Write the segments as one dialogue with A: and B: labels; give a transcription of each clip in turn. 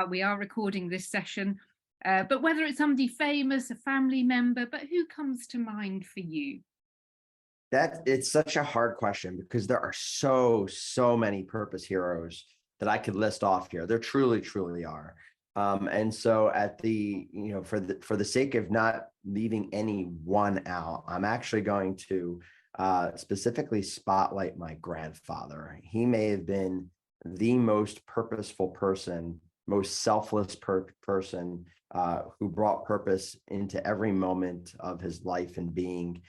A: We are recording this session, but whether it's somebody famous, a family member, but who comes to mind for you?
B: That it's such a hard question because there are so many purpose heroes that I could list off here. There truly are. And so at for the sake of not leaving any one out, I'm actually going to specifically spotlight my grandfather. He may have been the most purposeful person, most selfless person who brought purpose into every moment of his life and being.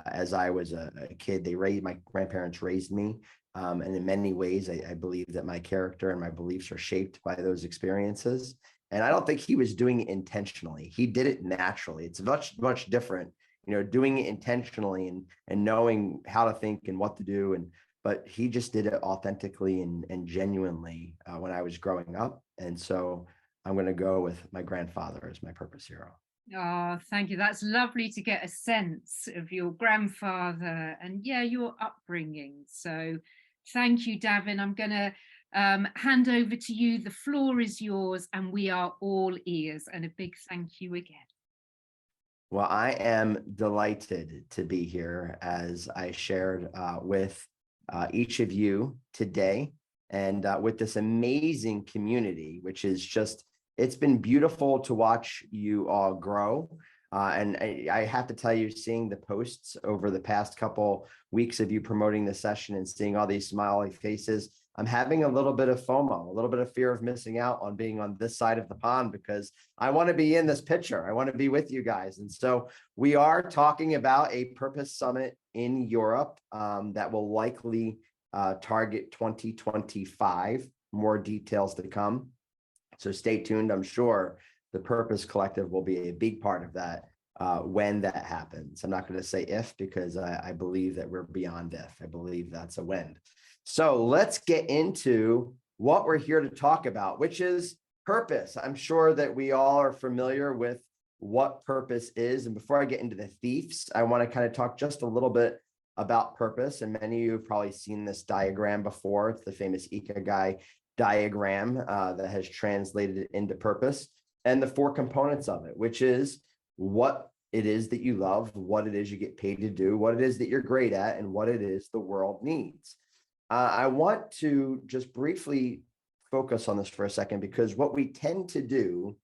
B: As I was a kid, my grandparents raised me. And in many ways, I believe that my character and my beliefs are shaped by those experiences. And I don't think he was doing it intentionally. He did it naturally. It's much different, doing it intentionally and knowing how to think and what to do. But he just did it authentically and genuinely when I was growing up. And so I'm going to go with my grandfather as my purpose hero.
A: Oh, thank you. That's lovely to get a sense of your grandfather and your upbringing. So thank you, Davin. I'm going to hand over to you. The floor is yours and we are all ears, and a big thank you again.
B: Well, I am delighted to be here as I shared with each of you today and with this amazing community, which is it's been beautiful to watch you all grow. And I have to tell you, seeing the posts over the past couple weeks of you promoting the session and seeing all these smiley faces, I'm having a little bit of FOMO, a little bit of fear of missing out on being on this side of the pond because I want to be in this picture. I want to be with you guys. And so we are talking about a purpose summit in Europe that will likely target 2025. More details to come. So stay tuned. I'm sure the Purpose Collective will be a big part of that when that happens. I'm not going to say if, because I believe that we're beyond if. I believe that's a when. So let's get into what we're here to talk about, which is purpose. I'm sure that we all are familiar with what purpose is. And before I get into the thieves, I want to kind of talk just a little bit about purpose. And many of you have probably seen this diagram before. It's the famous Ikigai diagram that has translated it into purpose and the 4 components of it, which is what it is that you love, what it is you get paid to do, what it is that you're great at, and what it is the world needs. I want to just briefly focus on this for a second, because what we tend to do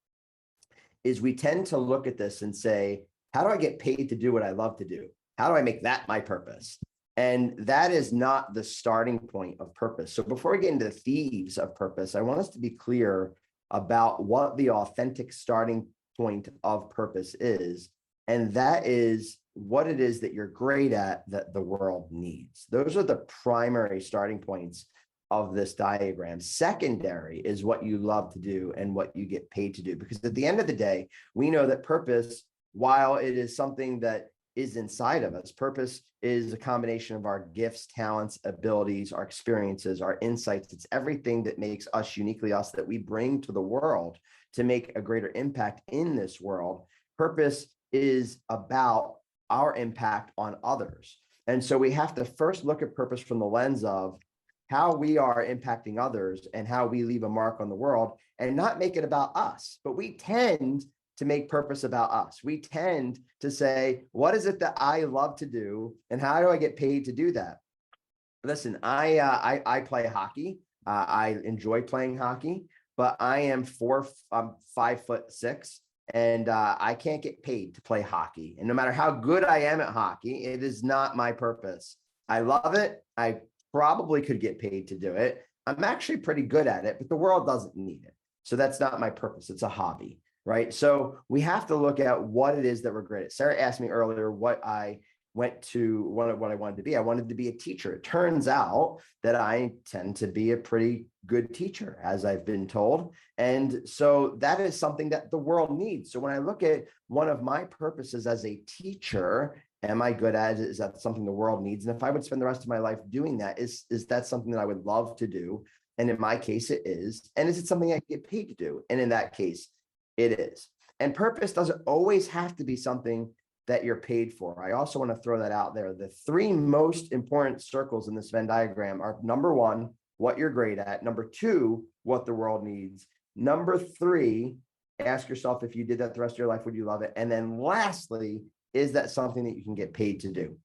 B: is we tend to look at this and say, how do I get paid to do what I love to do? How do I make that my purpose? And that is not the starting point of purpose. So before we get into the thieves of purpose, I want us to be clear about what the authentic starting point of purpose is. And that is what it is that you're great at that the world needs. Those are the primary starting points of this diagram. Secondary is what you love to do and what you get paid to do. Because at the end of the day, we know that purpose, while it is something that is inside of us, purpose is a combination of our gifts, talents, abilities, our experiences, our insights. It's everything that makes us uniquely us that we bring to the world to make a greater impact in this world. Purpose is about our impact on others. And so we have to first look at purpose from the lens of how we are impacting others and how we leave a mark on the world, and not make it about us. But we tend to make purpose about us. We tend to say, what is it that I love to do and how do I get paid to do that? Listen, I play hockey. I enjoy playing hockey, but I'm 5'6", and I can't get paid to play hockey. And no matter how good I am at hockey, it is not my purpose. I love it. I probably could get paid to do it. I'm actually pretty good at it, but the world doesn't need it. So that's not my purpose. It's a hobby, right? So we have to look at what it is that we're great at. Sarah asked me earlier what I wanted to be. I wanted to be a teacher. It turns out that I tend to be a pretty good teacher, as I've been told. And so that is something that the world needs. So when I look at one of my purposes as a teacher, am I good at it? Is that something the world needs? And if I would spend the rest of my life doing that, is that something that I would love to do? And in my case, it is. And is it something I get paid to do? And in that case, it is. And purpose doesn't always have to be something that you're paid for. I also want to throw that out there. The 3 most important circles in this Venn diagram are: number 1, what you're great at; number 2, what the world needs; Number three, ask yourself, if you did that the rest of your life, would you love it? And then lastly, is that something that you can get paid to do?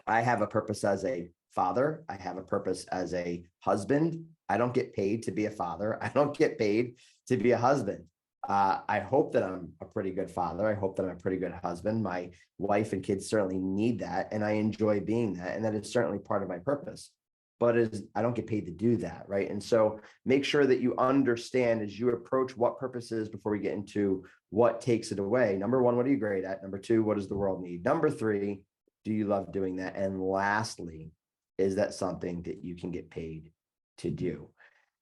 B: I have a purpose as a father. I have a purpose as a husband. I don't get paid to be a father. I don't get paid to be a husband. I hope that I'm a pretty good father. I hope that I'm a pretty good husband. My wife and kids certainly need that, and I enjoy being that, and that is certainly part of my purpose. But I don't get paid to do that, right? And so make sure that you understand as you approach what purpose is before we get into what takes it away. Number one, what are you great at? Number two, what does the world need? Number three, do you love doing that? And lastly, is that something that you can get paid to do?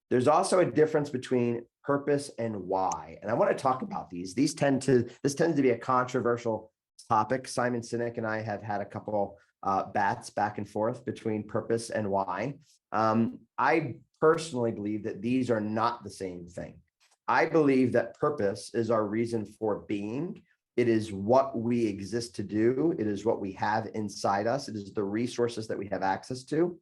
B: There's also a difference between purpose and why. And I want to talk about these. This tends to be a controversial topic. Simon Sinek and I have had a couple bats back and forth between purpose and why. I personally believe that these are not the same thing. I believe that purpose is our reason for being. It is what we exist to do. It is what we have inside us. It is the resources that we have access to.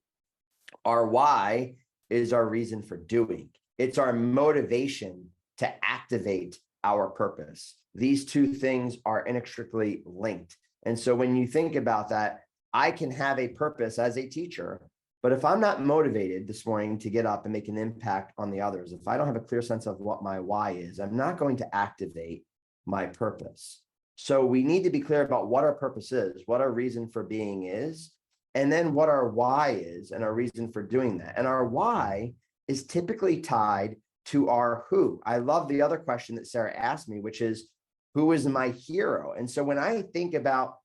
B: Our why is our reason for doing. It's our motivation to activate our purpose. These two things are inextricably linked. And so when you think about that, I can have a purpose as a teacher, but if I'm not motivated this morning to get up and make an impact on the others, if I don't have a clear sense of what my why is, I'm not going to activate my purpose. So we need to be clear about what our purpose is, what our reason for being is, and then what our why is and our reason for doing that. And our why is typically tied to our who. I love the other question that Sarah asked me, which is, who is my hero? And so when I think about,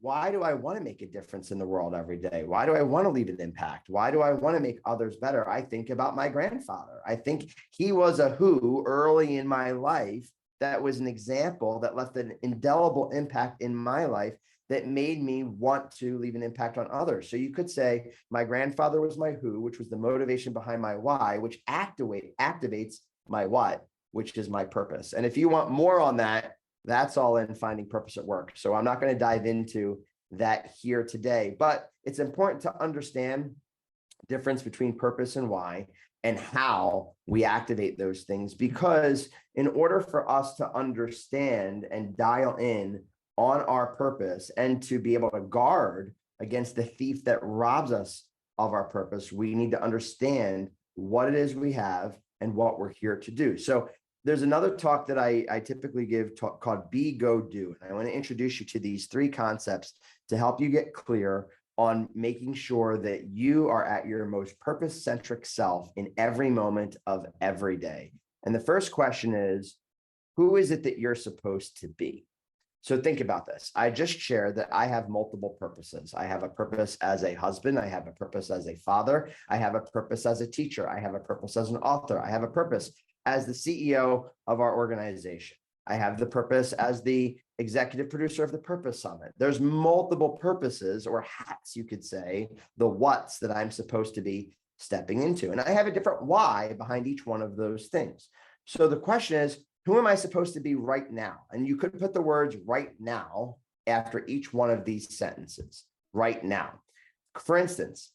B: why do I want to make a difference in the world every day? Why do I want to leave an impact? Why do I want to make others better? I think about my grandfather. I think he was a who early in my life that was an example that left an indelible impact in my life that made me want to leave an impact on others. So you could say my grandfather was my who, which was the motivation behind my why, which activates my what, which is my purpose. And if you want more on that, that's all in Finding Purpose at Work. So I'm not going to dive into that here today, but it's important to understand the difference between purpose and why and how we activate those things, because in order for us to understand and dial in on our purpose and to be able to guard against the thief that robs us of our purpose, we need to understand what it is we have and what we're here to do. So there's another talk that I typically give called Be, Go, Do. And I want to introduce you to these three concepts to help you get clear on making sure that you are at your most purpose-centric self in every moment of every day. And the first question is, who is it that you're supposed to be? So think about this. I just shared that I have multiple purposes. I have a purpose as a husband. I have a purpose as a father. I have a purpose as a teacher. I have a purpose as an author. I have a purpose as the CEO of our organization. I have the purpose as the executive producer of the Purpose Summit. There's multiple purposes or hats, you could say, the what's that I'm supposed to be stepping into. And I have a different why behind each one of those things. So the question is, who am I supposed to be right now? And you could put the words right now after each one of these sentences, right now. For instance,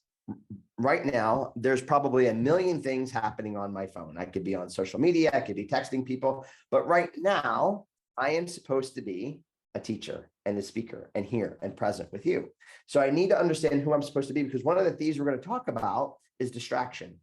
B: right now, there's probably a million things happening on my phone. I could be on social media, I could be texting people, but right now, I am supposed to be a teacher and a speaker and here and present with you. So I need to understand who I'm supposed to be, because one of the things we're going to talk about is distraction.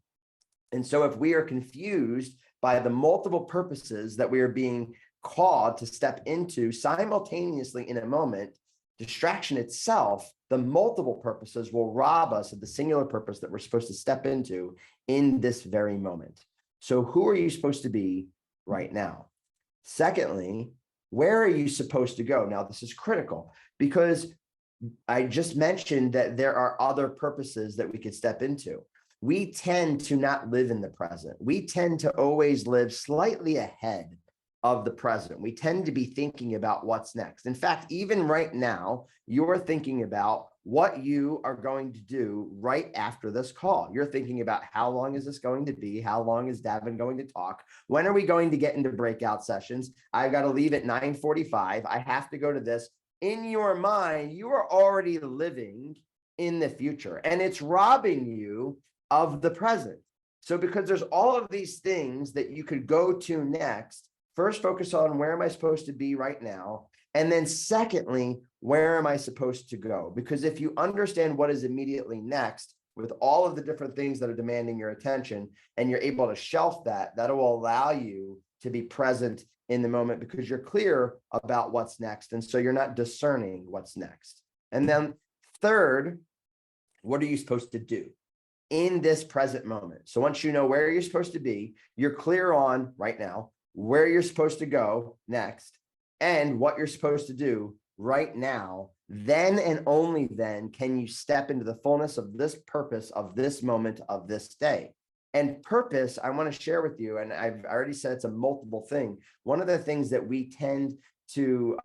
B: And so if we are confused by the multiple purposes that we are being called to step into simultaneously in a moment, distraction itself, the multiple purposes, will rob us of the singular purpose that we're supposed to step into in this very moment. So who are you supposed to be right now? Secondly, where are you supposed to go? Now, this is critical because I just mentioned that there are other purposes that we could step into. We tend to not live in the present. We tend to always live slightly ahead of the present. We tend to be thinking about what's next. In fact, even right now, you're thinking about what you are going to do right after this call. You're thinking about how long is this going to be? How long is Davin going to talk? When are we going to get into breakout sessions? I've got to leave at 9:45. I have to go to this. In your mind, you are already living in the future, and it's robbing you of the present. So because there's all of these things that you could go to next, first focus on where am I supposed to be right now? And then secondly, where am I supposed to go? Because if you understand what is immediately next with all of the different things that are demanding your attention, and you're able to shelf that, that will allow you to be present in the moment because you're clear about what's next. And so you're not discerning what's next. And then third, what are you supposed to do in this present moment? So once you know where you're supposed to be, you're clear on right now where you're supposed to go next and what you're supposed to do right now, then and only then can you step into the fullness of this purpose of this moment of this day. And purpose, I want to share with you, and I've already said it's a multiple thing. One of the things that we tend to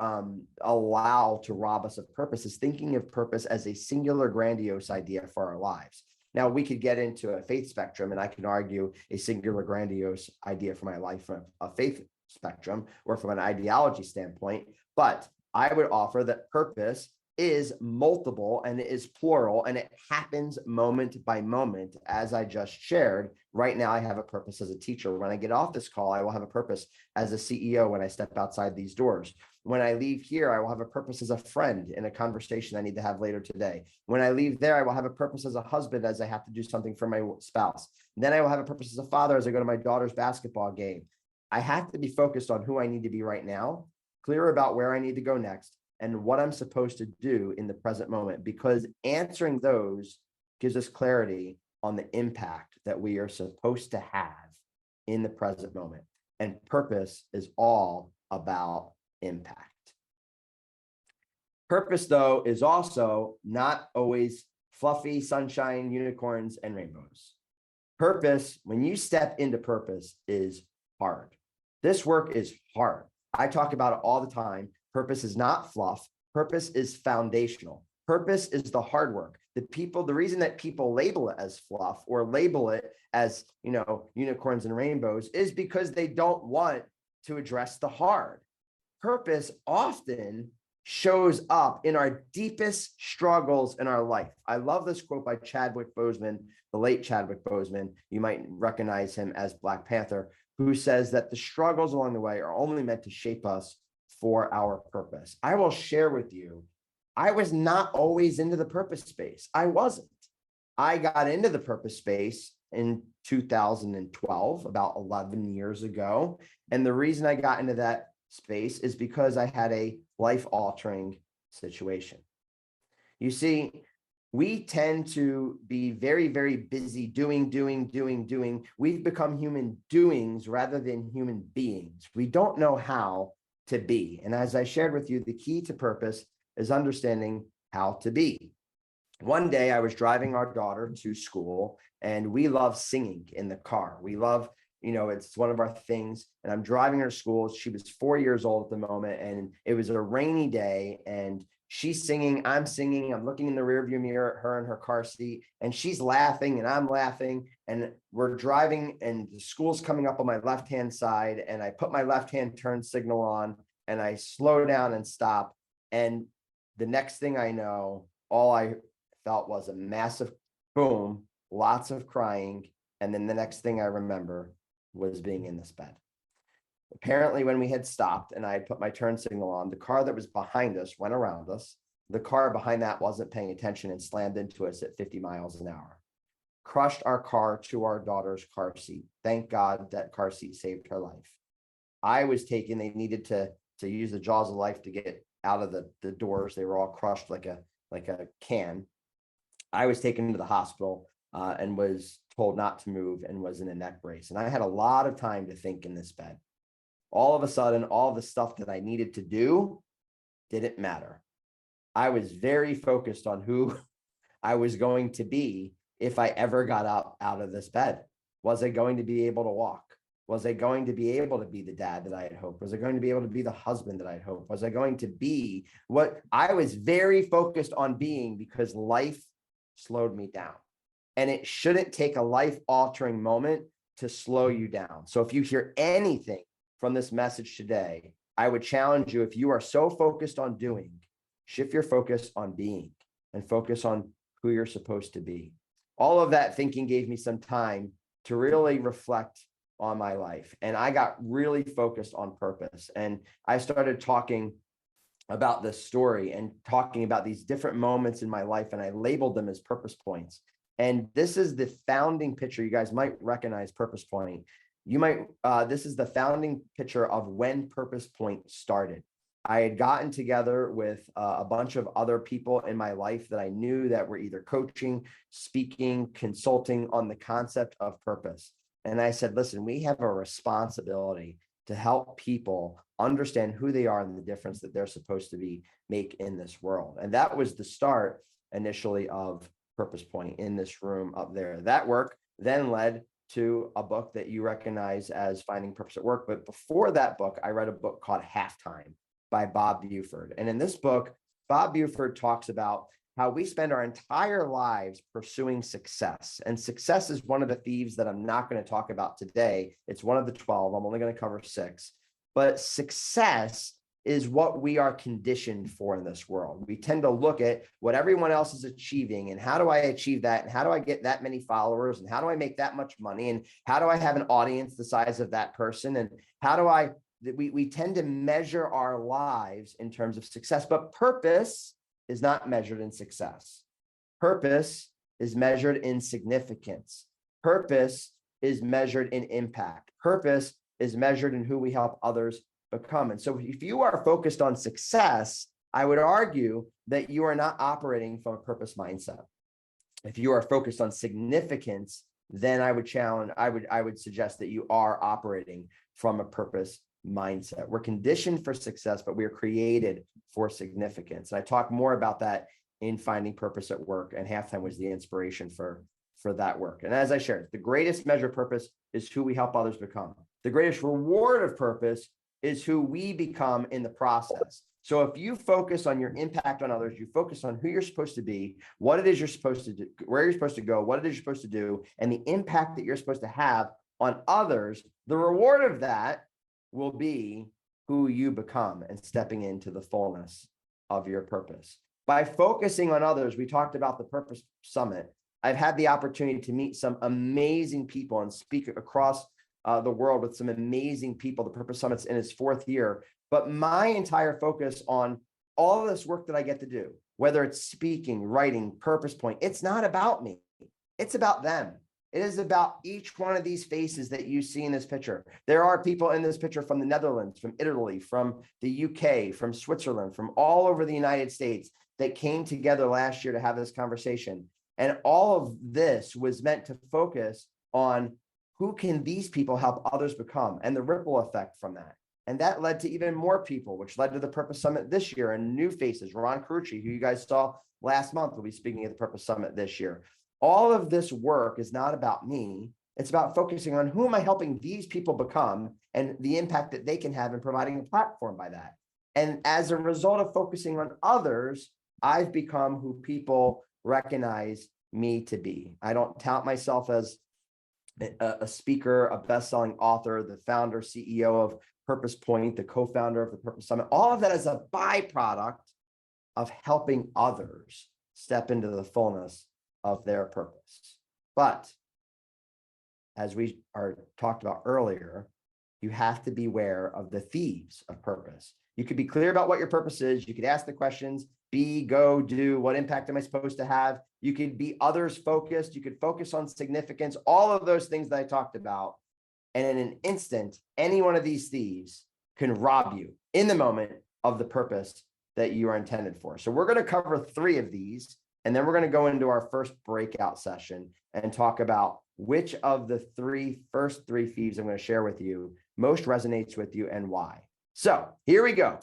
B: allow to rob us of purpose is thinking of purpose as a singular, grandiose idea for our lives. Now, we could get into a faith spectrum, and I can argue a singular, grandiose idea for my life from a faith spectrum or from an ideology standpoint. But I would offer that purpose is multiple and it is plural, and it happens moment by moment, as I just shared. Right now, I have a purpose as a teacher. When I get off this call, I will have a purpose as a CEO when I step outside these doors. When I leave here, I will have a purpose as a friend in a conversation I need to have later today. When I leave there, I will have a purpose as a husband as I have to do something for my spouse. Then I will have a purpose as a father as I go to my daughter's basketball game. I have to be focused on who I need to be right now, clear about where I need to go next, and what I'm supposed to do in the present moment, because answering those gives us clarity on the impact that we are supposed to have in the present moment. And purpose is all about impact. Purpose, though, is also not always fluffy sunshine, unicorns, and rainbows. Purpose, when you step into purpose, is hard. This work is hard. I talk about it all the time. Purpose is not fluff. Purpose is foundational. Purpose is the hard work. The reason that people label it as fluff or label it as, unicorns and rainbows is because they don't want to address the hard. Purpose often shows up in our deepest struggles in our life. I love this quote by Chadwick Boseman, the late Chadwick Boseman. You might recognize him as Black Panther, who says that the struggles along the way are only meant to shape us for our purpose. I will share with you, I was not always into the purpose space. I wasn't. I got into the purpose space in 2012, about 11 years ago. And the reason I got into that space is because I had a life-altering situation. You see, we tend to be very, very busy doing. We've become human doings rather than human beings. We don't know how to be. And as I shared with you, the key to purpose is understanding how to be. One day I was driving our daughter to school, and we love singing in the car. We love, it's one of our things. And I'm driving her to school. She was 4 years old at the moment, and it was a rainy day, and she's singing, I'm singing, I'm looking in the rearview mirror at her in her car seat, and she's laughing and I'm laughing, and we're driving, and the school's coming up on my left-hand side, and I put my left-hand turn signal on, and I slow down and stop. And the next thing I know, all I felt was a massive boom, lots of crying, and then the next thing I remember was being in this bed. Apparently, when we had stopped and I had put my turn signal on, the car that was behind us went around us. The car behind that wasn't paying attention and slammed into us at 50 miles an hour. Crushed our car to our daughter's car seat. Thank God that car seat saved her life. I was taken, they needed to use the jaws of life to get out of the doors. They were all crushed like a can. I was taken to the hospital and was told not to move and was in a neck brace. And I had a lot of time to think in this bed. All of a sudden, all the stuff that I needed to do didn't matter. I was very focused on who I was going to be if I ever got up out of this bed. Was I going to be able to walk? Was I going to be able to be the dad that I had hoped? Was I going to be able to be the husband that I had hoped? Was I going to be what I was very focused on being, because life slowed me down. And it shouldn't take a life-altering moment to slow you down. So if you hear anything from this message today, I would challenge you, if you are so focused on doing, shift your focus on being and focus on who you're supposed to be. All of that thinking gave me some time to really reflect on my life. And I got really focused on purpose. And I started talking about this story and talking about these different moments in my life, and I labeled them as purpose points. And this is the founding picture. You guys might recognize Purpose Point. You might, this is the founding picture of when Purpose Point started. I had gotten together with a bunch of other people in my life that I knew that were either coaching, speaking, consulting on the concept of purpose. And I said, listen, we have a responsibility to help people understand who they are and the difference that they're supposed to be make in this world. And that was the start initially of Purpose Point in this room up there. That work then led to a book that you recognize as Finding Purpose at Work. But before that book, I read a book called Halftime by Bob Buford. And in this book, Bob Buford talks about how we spend our entire lives pursuing success. And success is one of the thieves that I'm not going to talk about today. It's one of the 12. I'm only going to cover 6. But success is what we are conditioned for in this world. We tend to look at what everyone else is achieving and how do I achieve that? And how do I get that many followers? And how do I make that much money? And how do I have an audience the size of that person? And how do we tend to measure our lives in terms of success, but purpose is not measured in success. Purpose is measured in significance. Purpose is measured in impact. Purpose is measured in who we help others become. And so if you are focused on success, I would argue that you are not operating from a purpose mindset. If you are focused on significance, then I would suggest that you are operating from a purpose mindset. We're conditioned for success, but we are created for significance. And I talk more about that in Finding Purpose at Work, and Halftime was the inspiration for that work. And as I shared, the greatest measure of purpose is who we help others become. The greatest reward of purpose is who we become in the process. So if you focus on your impact on others, you focus on who you're supposed to be, what it is you're supposed to do, where you're supposed to go, what it is you're supposed to do, and the impact that you're supposed to have on others, the reward of that will be who you become and stepping into the fullness of your purpose. By focusing on others, we talked about the Purpose Summit. I've had the opportunity to meet some amazing people and speak across the world with some amazing people. The Purpose Summit's in its 4th year, but my entire focus on all of this work that I get to do, whether it's speaking, writing, Purpose Point, it's not about me. It's about them. It is about each one of these faces that you see in this picture. There are people in this picture from the Netherlands, from Italy, from the UK, from Switzerland, from all over the United States that came together last year to have this conversation. And all of this was meant to focus on who can these people help others become and the ripple effect from that. And that led to even more people, which led to the Purpose Summit this year and new faces. Ron Carucci, who you guys saw last month, will be speaking at the Purpose Summit this year. All of this work is not about me. It's about focusing on who am I helping these people become and the impact that they can have in providing a platform by that. And as a result of focusing on others, I've become who people recognize me to be. I don't tout myself as a speaker, a best-selling author, the founder, CEO of Purpose Point, the co-founder of the Purpose Summit. All of that is a byproduct of helping others step into the fullness of their purpose. But as we are talked about earlier, you have to beware of the thieves of purpose. You could be clear about what your purpose is. You could ask the questions, be, go, do, what impact am I supposed to have? You could be others focused. You could focus on significance, all of those things that I talked about. And in an instant, any one of these thieves can rob you in the moment of the purpose that you are intended for. So we're going to cover 3 of these, and then we're going to go into our first breakout session and talk about which of the first three thieves I'm going to share with you most resonates with you and why. So here we go.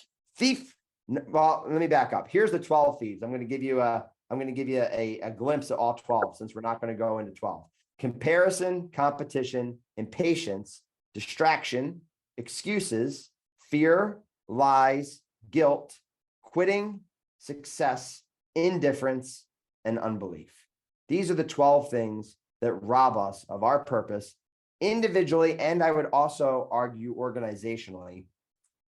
B: Well, let me back up. Here's the 12 thieves. I'm going to give you a glimpse of all 12 since we're not going to go into 12. Comparison, competition, impatience, distraction, excuses, fear, lies, guilt, quitting, success, indifference, and unbelief. These are the 12 things that rob us of our purpose individually, and I would also argue organizationally.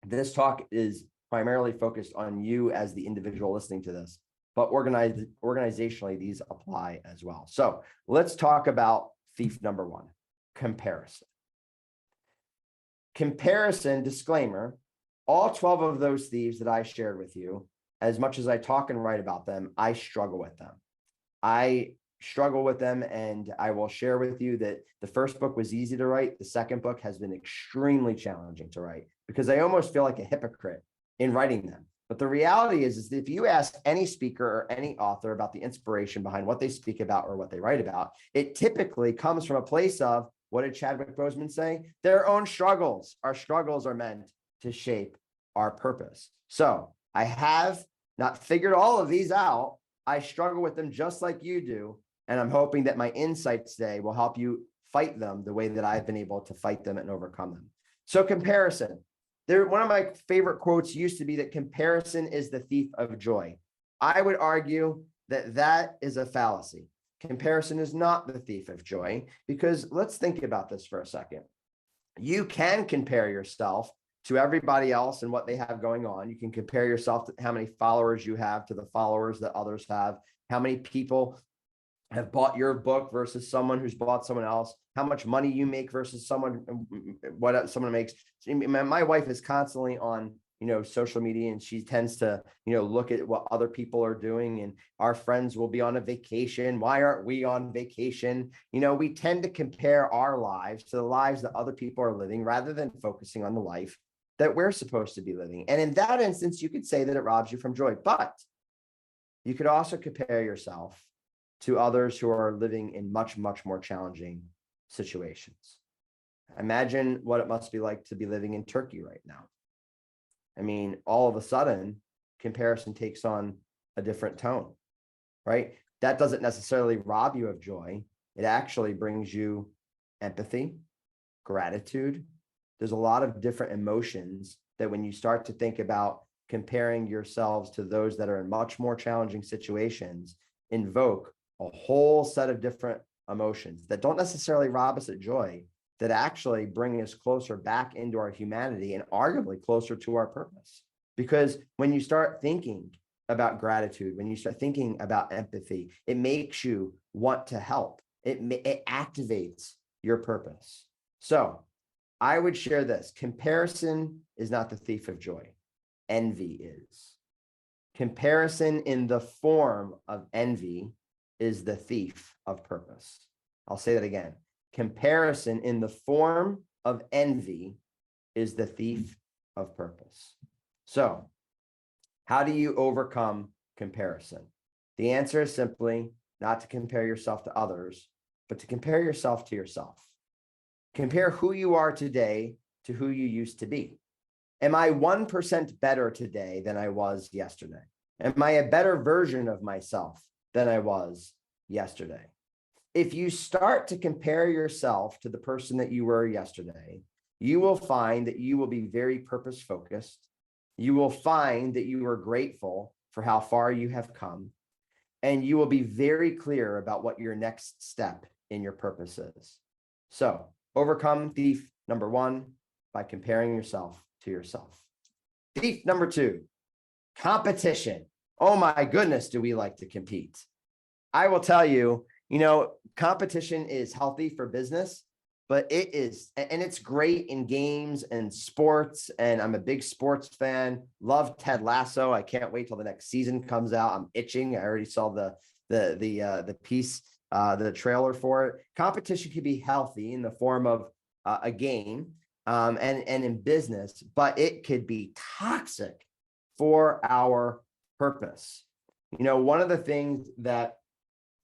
B: This talk is primarily focused on you as the individual listening to this, but organizationally, these apply as well. So let's talk about thief number 1. comparison. Comparison, disclaimer, all 12 of those thieves that I shared with you, as much as I talk and write about them, I struggle with them. I struggle with them, and I will share with you that the first book was easy to write. The second book has been extremely challenging to write because I almost feel like a hypocrite in writing them. But the reality is that if you ask any speaker or any author about the inspiration behind what they speak about or what they write about, it typically comes from a place of, what did Chadwick Boseman say? Their own struggles. Our struggles are meant to shape our purpose. So I have not figured all of these out. I struggle with them just like you do. And I'm hoping that my insights today will help you fight them the way that I've been able to fight them and overcome them. So comparison. One of my favorite quotes used to be that comparison is the thief of joy. I would argue that that is a fallacy. Comparison is not the thief of joy, because let's think about this for a second. You can compare yourself to everybody else and what they have going on. You can compare yourself to how many followers you have to the followers that others have, how many people have bought your book versus someone who's bought someone else, how much money you make versus what someone makes. My wife is constantly on, social media, and she tends to, look at what other people are doing, and our friends will be on a vacation. Why aren't we on vacation? We tend to compare our lives to the lives that other people are living rather than focusing on the life that we're supposed to be living. And in that instance, you could say that it robs you from joy, but you could also compare yourself to others who are living in much, much more challenging situations. Imagine what it must be like to be living in Turkey right now. I mean, all of a sudden, comparison takes on a different tone, right? That doesn't necessarily rob you of joy. It actually brings you empathy, gratitude. There's a lot of different emotions that when you start to think about comparing yourselves to those that are in much more challenging situations, invoke a whole set of different emotions that don't necessarily rob us of joy, that actually bring us closer back into our humanity and arguably closer to our purpose. Because when you start thinking about gratitude, when you start thinking about empathy, it makes you want to help. It activates your purpose. So I would share this. Comparison is not the thief of joy. Envy is. Comparison in the form of envy is the thief of purpose. I'll say that again. Comparison in the form of envy is the thief of purpose. So, how do you overcome comparison? The answer is simply not to compare yourself to others, but to compare yourself to yourself. Compare who you are today to who you used to be. Am I 1% better today than I was yesterday? Am I a better version of myself than I was yesterday? If you start to compare yourself to the person that you were yesterday, you will find that you will be very purpose focused. You will find that you are grateful for how far you have come, and you will be very clear about what your next step in your purpose is. So, overcome thief number 1 by comparing yourself to yourself. Thief number 2, competition. Oh my goodness, do we like to compete? I will tell you, competition is healthy for business, but it is, and it's great in games and sports. And I'm a big sports fan. Love Ted Lasso. I can't wait till the next season comes out. I'm itching. I already saw the piece, the trailer for it. Competition can be healthy in the form of a game, and in business, but it could be toxic for our purpose. One of the things that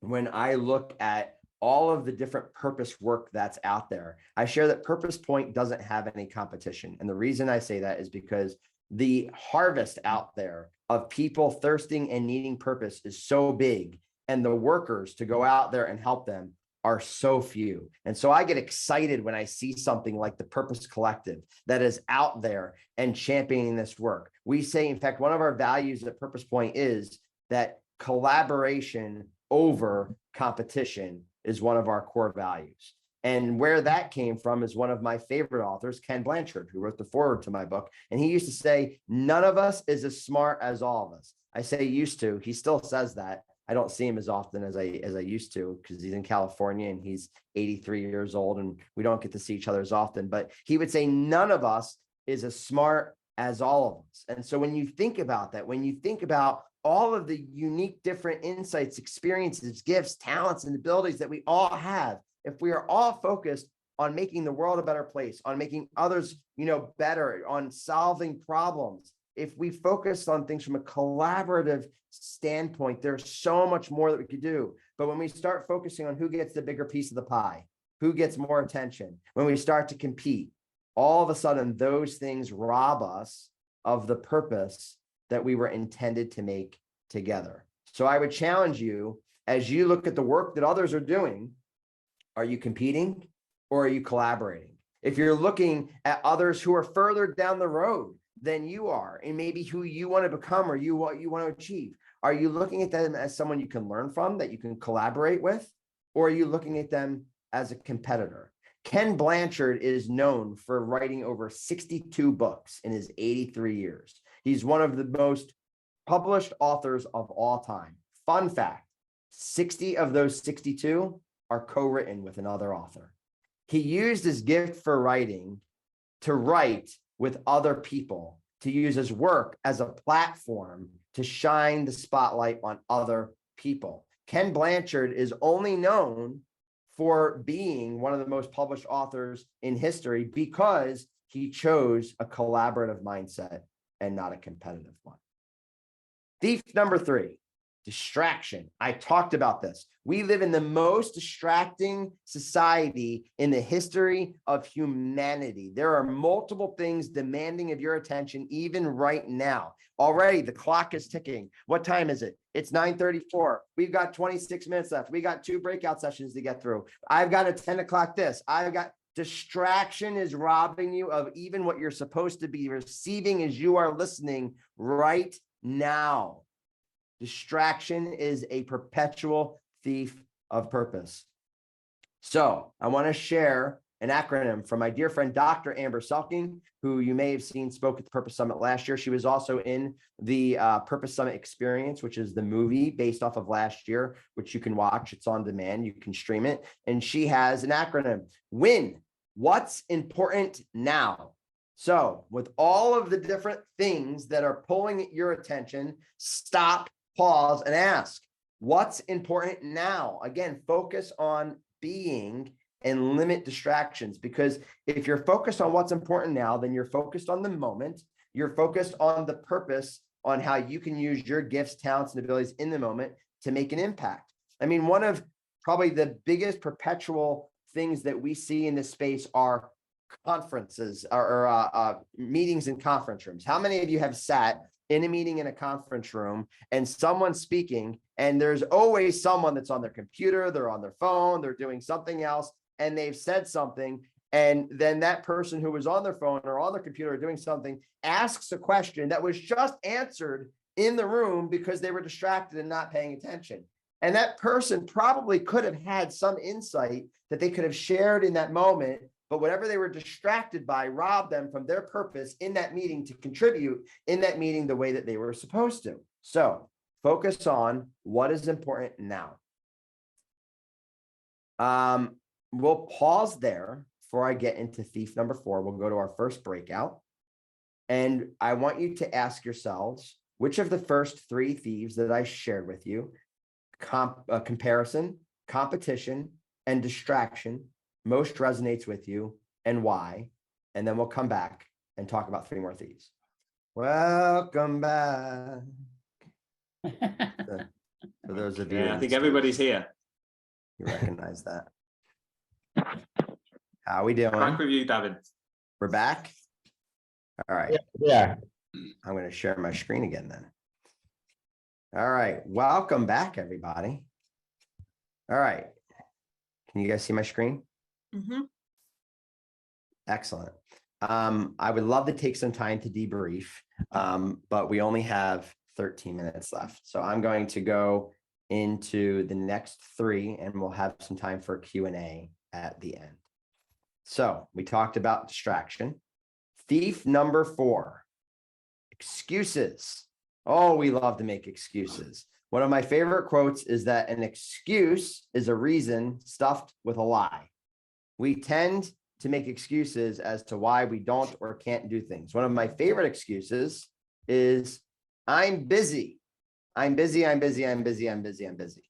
B: when I look at all of the different purpose work that's out there, I share that Purpose Point doesn't have any competition. And the reason I say that is because the harvest out there of people thirsting and needing purpose is so big, and the workers to go out there and help them are so few. And so I get excited when I see something like the Purpose Collective that is out there and championing this work. We say, in fact, one of our values at Purpose Point is that collaboration over competition is one of our core values. And where that came from is one of my favorite authors, Ken Blanchard, who wrote the foreword to my book. And he used to say, none of us is as smart as all of us. I say used to, he still says that. I don't see him as often as I used to, because he's in California and he's 83 years old and we don't get to see each other as often. But he would say none of us is as smart as all of us. And so when you think about that, when you think about all of the unique different insights, experiences, gifts, talents, and abilities that we all have, if we are all focused on making the world a better place, on making others, better, on solving problems, if we focus on things from a collaborative standpoint, there's so much more that we could do. But when we start focusing on who gets the bigger piece of the pie, who gets more attention, when we start to compete, all of a sudden those things rob us of the purpose that we were intended to make together. So I would challenge you, as you look at the work that others are doing, are you competing or are you collaborating? If you're looking at others who are further down the road than you are, and maybe who you want to become or what you want to achieve, are you looking at them as someone you can learn from, that you can collaborate with, or are you looking at them as a competitor? Ken Blanchard is known for writing over 62 books in his 83 years. He's one of the most published authors of all time. Fun fact, 60 of those 62 are co-written with another author. He used his gift for writing to write with other people, to use his work as a platform to shine the spotlight on other people. Ken Blanchard is only known for being one of the most published authors in history because he chose a collaborative mindset and not a competitive one. Thief number 3, distraction. I talked about this. We live in the most distracting society in the history of humanity. There are multiple things demanding of your attention, even right now. Already, the clock is ticking. What time is it? It's 9:34. We've got 26 minutes left. We got 2 breakout sessions to get through. I've got a 10 o'clock this. Distraction is robbing you of even what you're supposed to be receiving as you are listening right now. Distraction is a perpetual thief of purpose. So I want to share an acronym from my dear friend, Dr. Amber Selking, who you may have seen spoke at the Purpose Summit last year. She was also in the Purpose Summit Experience, which is the movie based off of last year, which you can watch. It's on demand. You can stream it. And she has an acronym, WIN. What's important now? So with all of the different things that are pulling at your attention, stop, pause, and ask, what's important now? Again, focus on being and limit distractions, because if you're focused on what's important now, then you're focused on the moment, you're focused on the purpose, on how you can use your gifts, talents, and abilities in the moment to make an impact. I mean, one of probably the biggest perpetual things that we see in this space are conferences or meetings in conference rooms. How many of you have sat in a meeting in a conference room and someone's speaking and there's always someone that's on their computer, they're on their phone, they're doing something else, and they've said something, and then that person who was on their phone or on their computer or doing something asks a question that was just answered in the room because they were distracted and not paying attention. And that person probably could have had some insight that they could have shared in that moment, but whatever they were distracted by robbed them from their purpose in that meeting to contribute in that meeting the way that they were supposed to. So focus on what is important now. We'll pause there before I get into thief number 4. We'll go to our first breakout. And I want you to ask yourselves, which of the first 3 thieves that I shared with you, comparison, competition, and distraction, most resonates with you and why? And then we'll come back and talk about 3 more thieves. Welcome back. For those of you,
C: I think everybody's here.
B: You recognize that. How we doing?
C: Back with you, Davin.
B: We're back. All right.
D: Yeah.
B: I'm going to share my screen again then. All right. Welcome back, everybody. All right. Can you guys see my screen?
A: Mm-hmm.
B: Excellent. I would love to take some time to debrief, but we only have 13 minutes left. So I'm going to go into the next 3 and we'll have some time for Q&A at the end. So we talked about distraction. Thief number 4, excuses. Oh, we love to make excuses. One of my favorite quotes is that an excuse is a reason stuffed with a lie. We tend to make excuses as to why we don't or can't do things. One of my favorite excuses is I'm busy. I'm busy, I'm busy, I'm busy, I'm busy, I'm busy.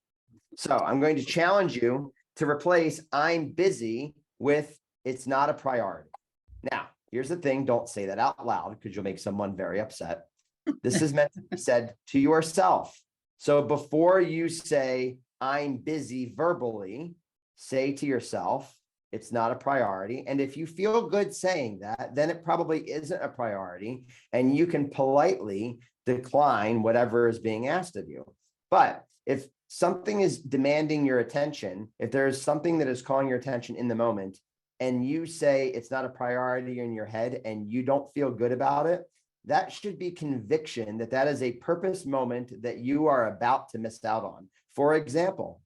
B: So I'm going to challenge you to replace I'm busy with it's not a priority. Now, here's the thing. Don't say that out loud because you'll make someone very upset. This is meant to be said to yourself. So before you say I'm busy verbally, say to yourself, it's not a priority. And if you feel good saying that, then it probably isn't a priority. And you can politely decline whatever is being asked of you. But if something is demanding your attention, if there's something that is calling your attention in the moment, and you say it's not a priority in your head and you don't feel good about it, that should be conviction that that is a purpose moment that you are about to miss out on. For example,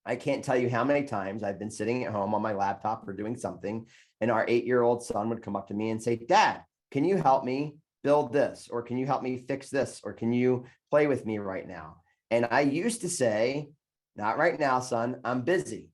B: I can't tell you how many times I've been sitting at home on my laptop or doing something, and our 8-year-old son would come up to me and say, Dad, can you help me build this? Or can you help me fix this? Or can you play with me right now? And I used to say, not right now, son, I'm busy.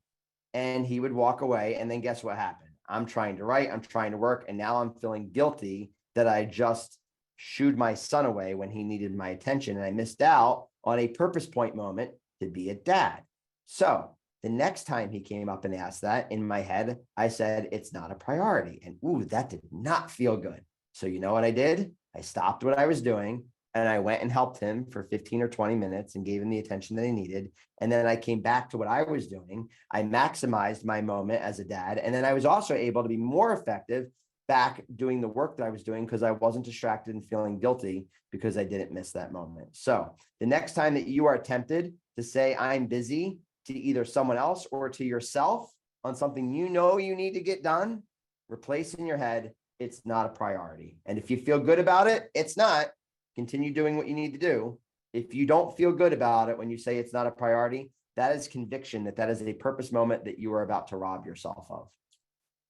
B: And he would walk away. And then guess what happened? I'm trying to write, I'm trying to work. And now I'm feeling guilty that I just shooed my son away when he needed my attention. And I missed out on a purpose point moment to be a dad. So the next time he came up and asked that, in my head, I said, it's not a priority. And ooh, that did not feel good. So you know what I did? I stopped what I was doing and I went and helped him for 15 or 20 minutes and gave him the attention that he needed. And then I came back to what I was doing. I maximized my moment as a dad. And then I was also able to be more effective back doing the work that I was doing because I wasn't distracted and feeling guilty because I didn't miss that moment. So the next time that you are tempted to say, I'm busy, to either someone else or to yourself on something you know you need to get done, replace in your head, it's not a priority. And if you feel good about it, it's not. Continue doing what you need to do. If you don't feel good about it when you say it's not a priority, that is conviction that that is a purpose moment that you are about to rob yourself of.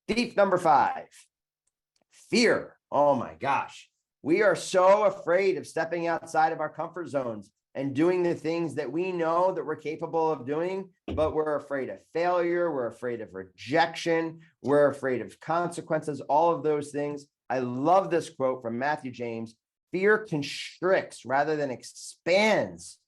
B: Thief number 5, fear. Oh my gosh. We are so afraid of stepping outside of our comfort zones and doing the things that we know that we're capable of doing, but we're afraid of failure. We're afraid of rejection. We're afraid of consequences, all of those things. I love this quote from Matthew James. Fear constricts rather than expands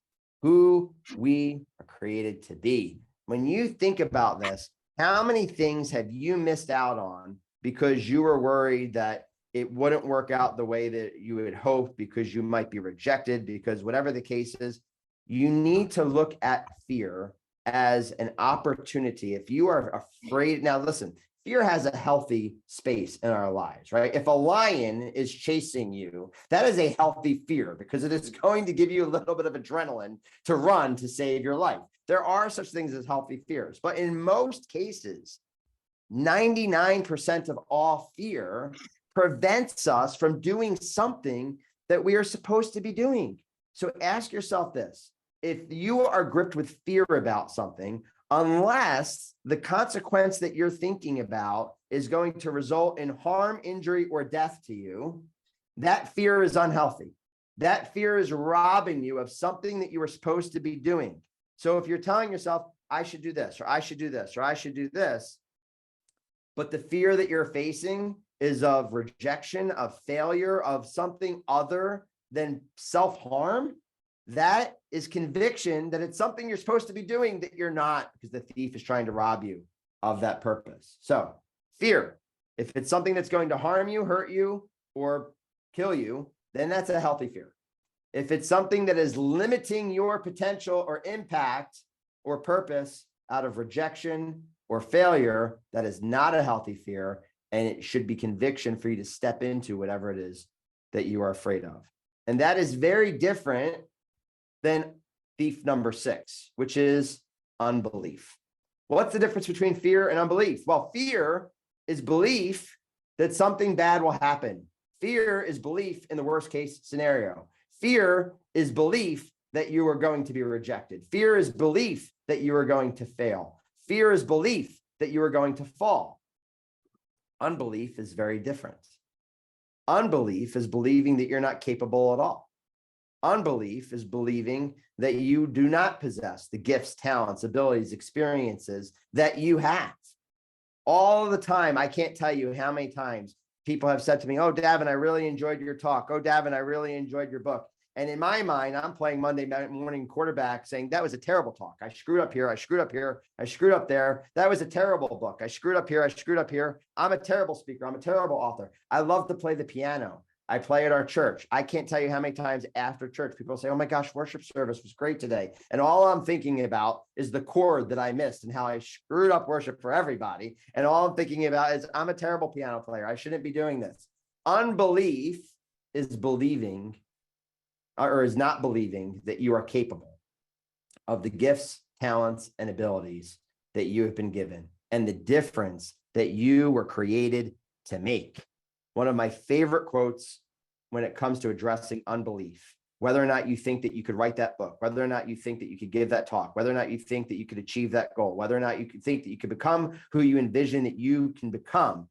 B: who we are created to be. When you think about this, how many things have you missed out on because you were worried that it wouldn't work out the way that you had hoped because you might be rejected, because whatever the case is, you need to look at fear as an opportunity. If you are afraid, now listen, fear has a healthy space in our lives, right? If a lion is chasing you, that is a healthy fear because it is going to give you a little bit of adrenaline to run to save your life. There are such things as healthy fears, but in most cases, 99% of all fear prevents us from doing something that we are supposed to be doing. So ask yourself this: if you are gripped with fear about something, unless the consequence that you're thinking about is going to result in harm, injury, or death to you, that fear is unhealthy. That fear is robbing you of something that you were supposed to be doing. So if you're telling yourself, I should do this, or I should do this, or I should do this, but the fear that you're facing is of rejection, of failure, of something other than self-harm, that is conviction that it's something you're supposed to be doing that you're not, because the thief is trying to rob you of that purpose. So fear, if it's something that's going to harm you, hurt you, or kill you, then that's a healthy fear. If it's something that is limiting your potential or impact or purpose out of rejection or failure, that is not a healthy fear. And it should be conviction for you to step into whatever it is that you are afraid of. And that is very different than thief number 6, which is unbelief. What's the difference between fear and unbelief? Well, fear is belief that something bad will happen. Fear is belief in the worst case scenario. Fear is belief that you are going to be rejected. Fear is belief that you are going to fail. Fear is belief that you are going to fall. Unbelief is very different. Unbelief is believing that you're not capable at all. Unbelief is believing that you do not possess the gifts, talents, abilities, experiences that you have. All the time, I can't tell you how many times people have said to me, oh, Davin, I really enjoyed your talk. Oh, Davin, I really enjoyed your book. And in my mind, I'm playing Monday morning quarterback saying that was a terrible talk. I screwed up here. I screwed up here. I screwed up there. That was a terrible book. I screwed up here. I screwed up here. I'm a terrible speaker. I'm a terrible author. I love to play the piano. I play at our church. I can't tell you how many times after church, people say, oh my gosh, worship service was great today. And all I'm thinking about is the chord that I missed and how I screwed up worship for everybody. And all I'm thinking about is I'm a terrible piano player. I shouldn't be doing this. Unbelief is believing or is not believing that you are capable of the gifts, talents, and abilities that you have been given and the difference that you were created to make. One of my favorite quotes when it comes to addressing unbelief, whether or not you think that you could write that book, whether or not you think that you could give that talk, whether or not you think that you could achieve that goal, whether or not you could think that you could become who you envision that you can become,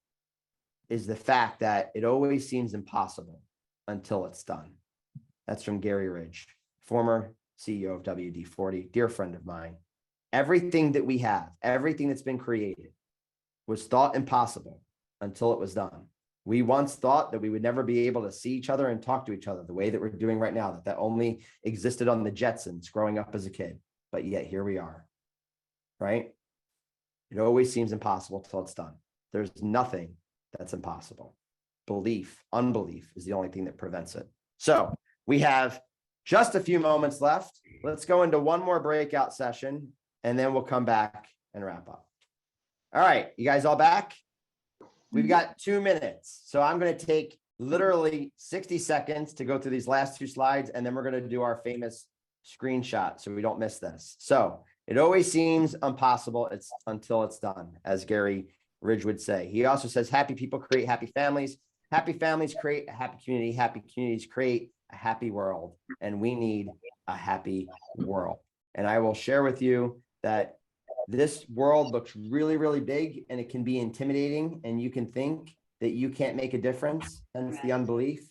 B: is the fact that it always seems impossible until it's done. That's from Gary Ridge, former CEO of WD-40, dear friend of mine. Everything that we have, everything that's been created was thought impossible until it was done. We once thought that we would never be able to see each other and talk to each other the way that we're doing right now, that only existed on the Jetsons growing up as a kid. But yet here we are, right? It always seems impossible until it's done. There's nothing that's impossible. Belief, unbelief is the only thing that prevents it. So we have just a few moments left. Let's go into one more breakout session, and then we'll come back and wrap up. All right, you guys all back? We've got 2 minutes. So I'm going to take literally 60 seconds to go through these last 2 slides, and then we're going to do our famous screenshot so we don't miss this. So it always seems impossible until it's done, as Gary Ridge would say. He also says, happy people create happy families. Happy families create a happy community. Happy communities create a happy world. And we need a happy world. And I will share with you that this world looks really, really big, and it can be intimidating, and you can think that you can't make a difference. Hence the unbelief.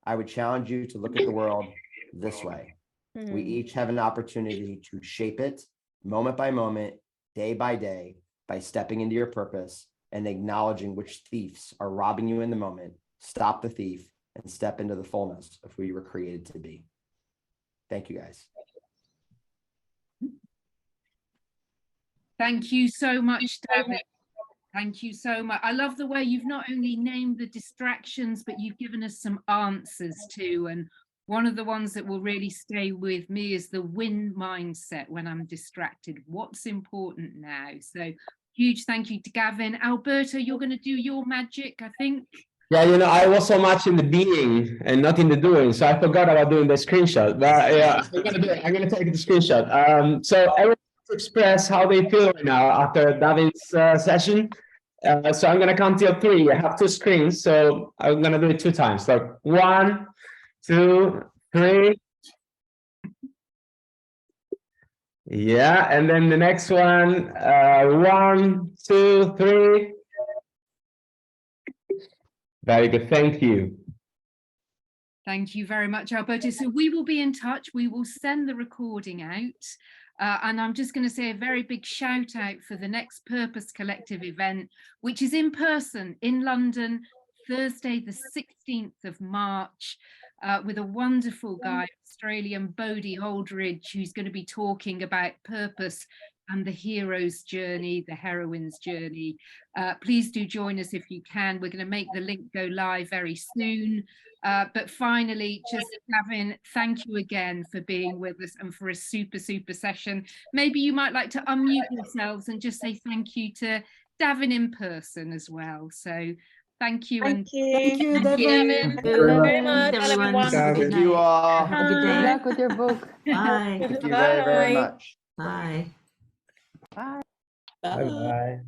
B: I would challenge you to look at the world this way. We each have an opportunity to shape it moment by moment, day by day, by stepping into your purpose and acknowledging which thieves are robbing you in the moment. Stop the thief and step into the fullness of who you were created to be. Thank you, guys.
A: Thank you so much, Davin. Thank you so much. I love the way you've not only named the distractions, but you've given us some answers too. And one of the ones that will really stay with me is the win mindset when I'm distracted. What's important now? So huge thank you to Gavin. Alberto, you're going to do your magic, I think.
C: Yeah, I was so much in the being and not in the doing, so I forgot about doing the screenshot. But yeah, I'm gonna do it. I'm gonna take the screenshot. So everyone to express how they feel right now after Davin's session. So I'm gonna count till 3. I have 2 screens, so I'm gonna do it 2 times. So 1, 2, 3. Yeah, and then the next one, 1, 2, 3. Very good, thank you.
A: Thank you very much, Alberto. So we will be in touch. We will send the recording out. And I'm just going to say a very big shout out for the next Purpose Collective event, which is in person in London, Thursday, the 16th of March, with a wonderful guy, Australian Bodhi Holdridge, who's going to be talking about purpose and the hero's journey, the heroine's journey. Please do join us if you can. We're going to make the link go live very soon. But finally, just Davin, thank you again for being with us and for a super session. Maybe you might like to unmute yourselves and just say thank you to Davin in person as well. So thank you.
D: Thank you,
E: Davin.
D: Thank you very much, everyone.
B: Thank you all.
E: Have a good day.
D: Good
E: luck with your book. Bye.
B: Thank you very, very much.
E: Bye.
C: Bye bye.